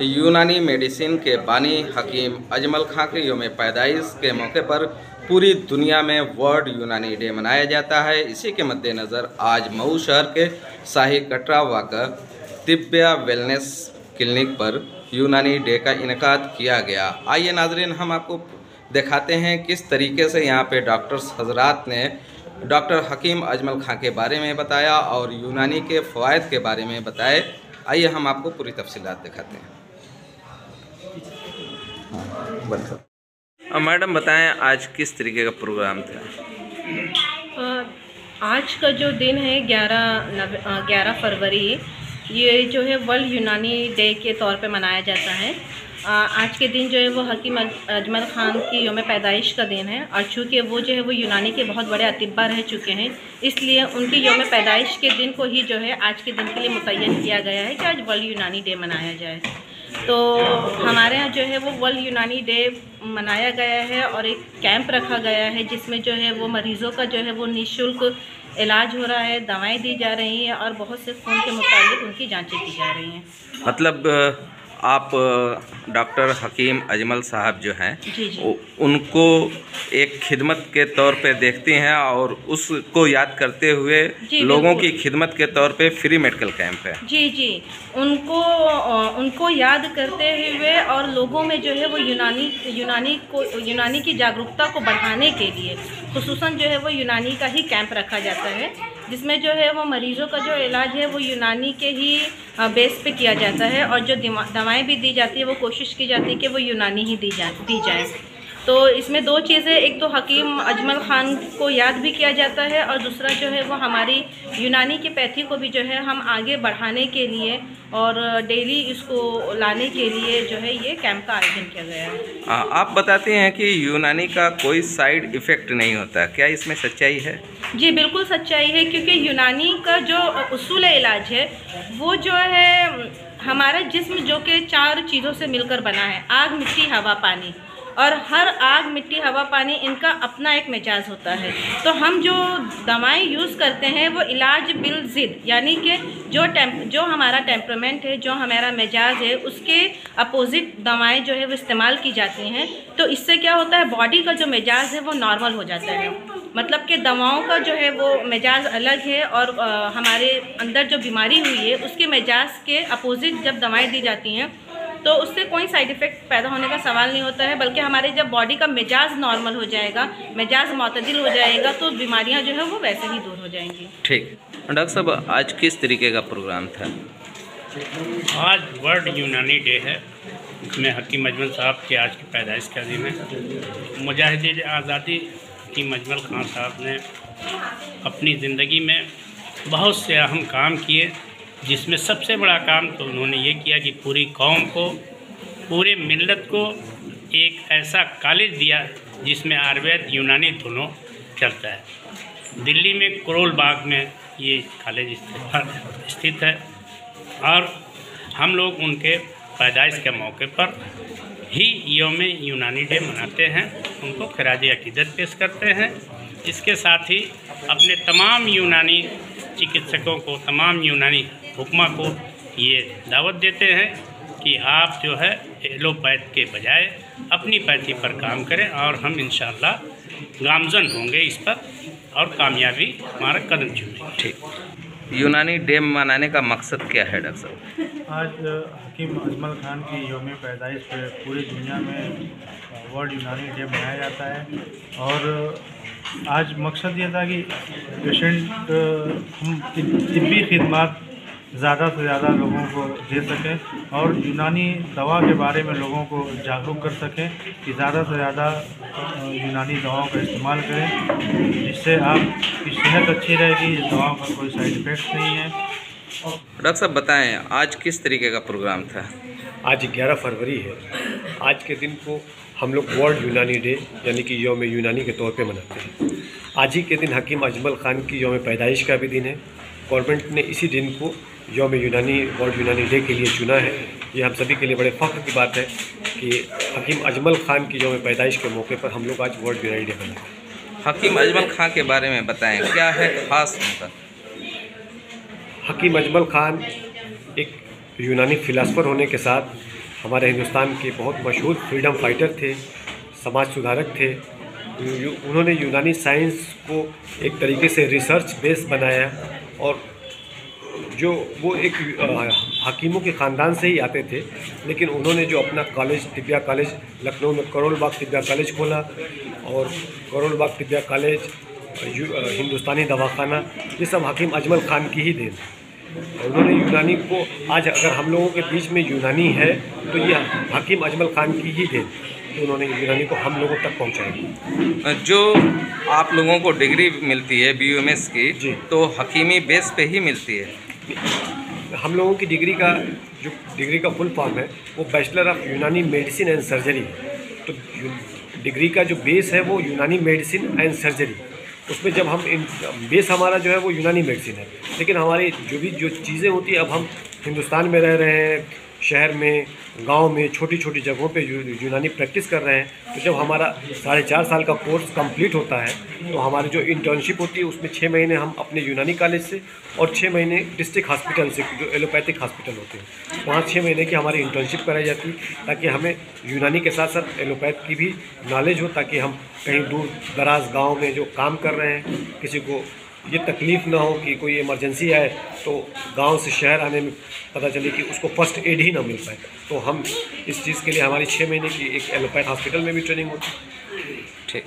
यूनानी मेडिसिन के बानी हकीम अजमल खां के यौम पैदाइश के मौके पर पूरी दुनिया में वर्ल्ड यूनानी डे मनाया जाता है। इसी के मद्देनज़र आज मऊ शहर के शाही कटरा वाक़ा तिब्बिया वेलनेस क्लिनिक पर यूनानी डे का इनेकाद किया गया। आइए नाजरीन, हम आपको दिखाते हैं किस तरीके से यहाँ पे डॉक्टर्स हजरात ने डॉक्टर हकीम अजमल खां के बारे में बताया और यूनानी के फ़वाइद के बारे में बताए। आइए हम आपको पूरी तफसीलात दिखाते हैं। मैडम बताएं, आज किस तरीके का प्रोग्राम था? आज का जो दिन है 11 फरवरी, ये जो है वर्ल्ड यूनानी डे के तौर पे मनाया जाता है। आज के दिन जो है वो हकीम अजमल खान की यौम पैदाइश का दिन है और चूँकि वो जो है वो यूनानी के बहुत बड़े अतिब्बा रह चुके हैं, इसलिए उनकी यौम पैदाइश के दिन को ही जो है आज के दिन के लिए मुतय्यन किया गया है कि आज वर्ल्ड यूनानी डे मनाया जाए। तो हमारे यहाँ जो है वो वर्ल्ड यूनानी डे मनाया गया है और एक कैंप रखा गया है जिसमें जो है वो मरीज़ों का जो है वो निःशुल्क इलाज हो रहा है, दवाएं दी जा रही हैं और बहुत से खून के मुताबिक उनकी जांचें की जा रही हैं। मतलब आप डॉक्टर हकीम अजमल साहब जो हैं, जी। उनको एक खिदमत के तौर पे देखती हैं और उसको याद करते हुए लोगों की खिदमत के तौर पे फ्री मेडिकल कैंप है। जी, उनको याद करते हुए और लोगों में जो है वो यूनानी की जागरूकता को बढ़ाने के लिए खुसूसन जो है वो यूनानी का ही कैंप रखा जाता है, जिसमें जो है वो मरीज़ों का जो इलाज है वो यूनानी के ही बेस पे किया जाता है और जो दवाएं भी दी जाती है वो कोशिश की जाती है कि वो यूनानी ही दी जाए। तो इसमें दो चीज़ें, एक तो हकीम अजमल खान को याद भी किया जाता है और दूसरा जो है वो हमारी यूनानी की पैथी को भी जो है हम आगे बढ़ाने के लिए और डेली इसको लाने के लिए जो है ये कैंप का आयोजन किया गया है। आप बताते हैं कि यूनानी का कोई साइड इफ़ेक्ट नहीं होता, क्या इसमें सच्चाई है? जी बिल्कुल सच्चाई है, क्योंकि यूनानी का जो उसूल इलाज है वो जो है हमारा जिस्म जो कि 4 चीज़ों से मिलकर बना है, आग, मिट्टी, हवा, पानी, और हर आग, मिट्टी, हवा, पानी इनका अपना एक मिजाज होता है। तो हम जो दवाएं यूज़ करते हैं वो इलाज बिल ज़िद, यानी कि जो हमारा टेम्परामेंट है, जो हमारा मिजाज है, उसके अपोजिट दवाएं जो है वो इस्तेमाल की जाती हैं। तो इससे क्या होता है, बॉडी का जो मिजाज है वो नॉर्मल हो जाता है। मतलब कि दवाओं का जो है वो मिजाज अलग है और हमारे अंदर जो बीमारी हुई है उसके मिजाज के अपोजिट जब दवाएँ दी जाती हैं तो उससे कोई साइड इफ़ेक्ट पैदा होने का सवाल नहीं होता है, बल्कि हमारे जब बॉडी का मिजाज नॉर्मल हो जाएगा, मिजाज मुतदिल हो जाएगा, तो बीमारियां जो है वो वैसे ही दूर हो जाएंगी। ठीक। डॉक्टर साहब, आज किस तरीके का प्रोग्राम था? आज वर्ल्ड यूनानी डे है, इसमें हकीम अजमल साहब के आज की पैदाइश का दिन है। मुजाहिद आज़ादी हकीम अजमल खान साहब ने अपनी ज़िंदगी में बहुत से अहम काम किए, जिसमें सबसे बड़ा काम तो उन्होंने ये किया कि पूरी कौम को, पूरे मिल्लत को एक ऐसा कॉलेज दिया जिसमें आयुर्वेद यूनानी दोनों चलता है। दिल्ली में करोल बाग में ये कॉलेज स्थित है और हम लोग उनके पैदाइश के मौके पर ही यौम यूनानी डे मनाते हैं, उनको खराज अकीदत पेश करते हैं। इसके साथ ही अपने तमाम यूनानी चिकित्सकों को, तमाम यूनानी हुक्मा को ये दावत देते हैं कि आप जो है एलोपैथ के बजाय अपनी पैथी पर काम करें और हम इंशाअल्लाह गामजन होंगे इस पर और कामयाबी हमारा कदम चूमेंगे। ठीक। यूनानी डे मनाने का मकसद क्या है डॉक्टर साहब? आज हकीम अजमल खान की यौम पैदाइश पे पूरी दुनिया में वर्ल्ड यूनानी डे मनाया जाता है और आज मकसद ये था कि पेशेंट हम तिब्बी खिदमत ज़्यादा से ज़्यादा लोगों को दे सकें और यूनानी दवा के बारे में लोगों को जागरूक कर सकें कि ज़्यादा से ज़्यादा यूनानी दवाओं का इस्तेमाल करें, जिससे आपकी सेहत अच्छी रहेगी, इस दवाओं का कोई साइड इफ़ेक्ट नहीं है। डॉक्टर साहब बताएं, आज किस तरीके का प्रोग्राम था? आज 11 फरवरी है। आज के दिन को हम लोग वर्ल्ड यूनानी डे यानी कि यौम यूनानी के तौर पे मनाते हैं। आज ही के दिन हकीम अजमल खान की यौम पैदाइश का भी दिन है। गवर्नमेंट ने इसी दिन को यौम यूनानी वर्ल्ड यूनानी डे के लिए चुना है। ये हम सभी के लिए बड़े फ़ख्र की बात है कि हकीम अजमल खान की यौम पैदाइश के मौके पर हम लोग आज वर्ल्ड यूनानी डे मनाते हैं। हकीम अजमल खान के बारे में बताएं, क्या है ख़ास उनका? हकीम अजमल खान एक यूनानी फ़िलासफ़र होने के साथ हमारे हिंदुस्तान के बहुत मशहूर फ्रीडम फाइटर थे, समाज सुधारक थे। उन्होंने यूनानी साइंस को एक तरीके से रिसर्च बेस बनाया और जो वो एक हकीमों के ख़ानदान से ही आते थे, लेकिन उन्होंने जो अपना कॉलेज तिब्बिया कॉलेज लखनऊ में करोल बाग तिब्बिया कॉलेज खोला और करोल बाग तिब्बिया कॉलेज हिंदुस्तानी दवाखाना, ये सब हकीम अजमल ख़ान की ही देन है। उन्होंने यूनानी को, आज अगर हम लोगों के बीच में यूनानी है तो ये हकीम अजमल ख़ान की ही देन, तो उन्होंने यूनानी को हम लोगों तक पहुँचाया। जो आप लोगों को डिग्री मिलती है BUMS की, जी, तो हकीमी बेस पे ही मिलती है। हम लोगों की डिग्री का फुल फॉर्म है वो बैचलर ऑफ यूनानी मेडिसिन एंड सर्जरी। तो डिग्री का जो बेस है वो यूनानी मेडिसिन एंड सर्जरी, उसमें जब हम बेस हमारा जो है वो यूनानी मेडिसिन है, लेकिन हमारी जो चीज़ें होती है, अब हम हिंदुस्तान में रह रहे हैं, शहर में, गांव में, छोटी छोटी जगहों पे यूनानी प्रैक्टिस कर रहे हैं। तो जब हमारा 4.5 साल का कोर्स कंप्लीट होता है तो हमारी जो इंटर्नशिप होती है उसमें 6 महीने हम अपने यूनानी कॉलेज से और 6 महीने डिस्ट्रिक्ट हॉस्पिटल से, जो एलोपैथिक हॉस्पिटल होते हैं, वहाँ 6 महीने की हमारी इंटर्नशिप कराई जाती है, ताकि हमें यूनानी के साथ साथ एलोपैथ की भी नॉलेज हो, ताकि हम कहीं दूर दराज गाँव में जो काम कर रहे हैं, किसी को ये तकलीफ़ ना हो कि कोई इमरजेंसी आए तो गांव से शहर आने में पता चले कि उसको फर्स्ट एड ही ना मिल पाए। तो हम इस चीज़ के लिए हमारी 6 महीने की एक एलोपैथ हॉस्पिटल में भी ट्रेनिंग होती है। ठीक,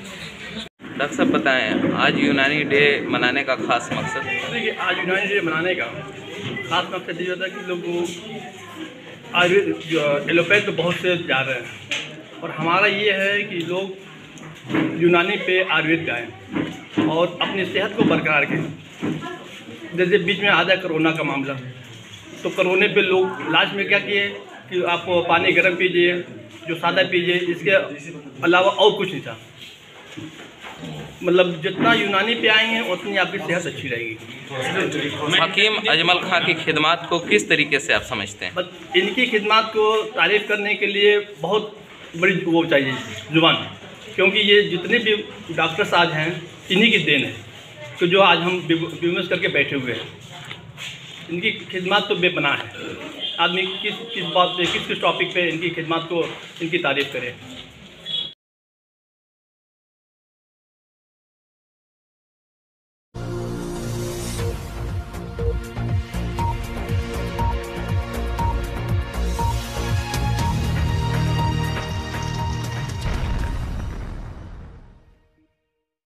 डॉक्टर साहब बताएं, आज यूनानी डे मनाने का खास मकसद? देखिए, आज यूनानी डे मनाने का खास मकसद ये होता है कि लोग आयुर्वेद एलोपैथ तो बहुत से जा रहे हैं, और हमारा ये है कि लोग यूनानी पे आयुर्वेद गाएँ और अपनी सेहत को बरकरार रखें। जैसे बीच में आ जाए कोरोना का मामला, तो कोरोना पे लोग लास्ट में क्या किए कि आप पानी गर्म पीजिए, जो सादा पीजिए, इसके अलावा और कुछ नहीं था। मतलब जितना यूनानी पे आएंगे उतनी आपकी सेहत अच्छी रहेगी। हकीम अजमल खां की खिदमत को किस तरीके से आप समझते हैं? बस इनकी खिदमत को तारीफ़ करने के लिए बहुत बड़ी वो चाहिए जुबान, क्योंकि ये जितने भी डॉक्टर्स आज हैं इन्हीं की देन है, तो जो आज हम BUMS करके बैठे हुए हैं, इनकी खिदमत तो बेपनाह है। आदमी किस बात पे, किस टॉपिक पे इनकी खिदमत को, इनकी तारीफ़ करे।